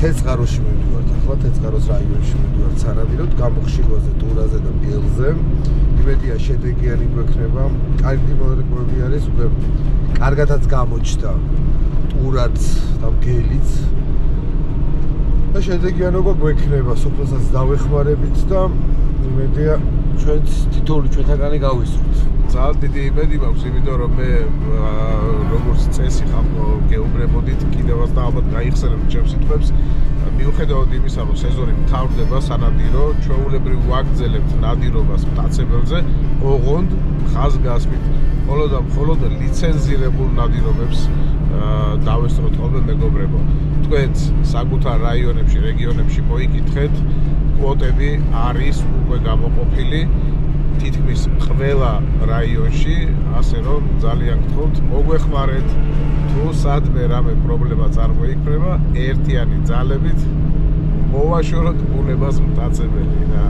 თეცხაროში მივდივართ, ახლა თეცხაროს რაიონში მივდივართ სანადიროდ, გამოხშირვაზე, ტურაზე და ბიელზე. იმედია შედეგიანი გვექნება. კარგი მოლეკულები არის, უკვე კარგადაც გამოჩნდა ტურაც და გელიც. და შედეგიანობა გვექნება, სოფლსაც დავეხმარებით და იმედია ჩვენც თითოეული ჩვენთაგანი გავისურვოთ. ძალიან დიდი იმედი მაქვს, იმიტომ რომ მე როგორც წესი ხარ გეუბრებოდით კიდევაც და ალბათ გაიხსენებთ ჩემს სიტყვებს. მიუხედავად იმისა, რომ სეზონი მთავრდება სანადირო, ჩვეულებრივ ვაგრძელებთ ნადირობას მტაცებელზე, ოღონდ ხაზგასმით, მხოლოდ და მხოლოდ ლიცენზირებულ ნადირობებს დავესწროთ ხოლმე მეგობრებო. თქვენც საკუთარ რაიონებში, რეგიონებში მოიკითხეთ, კვოტები არის უკვე გამოყოფილი თითქმის ყველა რაიონში, ასე რომ ძალიან გთხოვთ, მოგვეხმარეთ, თუ სადმე რამე პრობლემა წარმოიქმნება, ერთიანი ძალებით მოვაშოროთ ბუნებას მტაცებელი რა.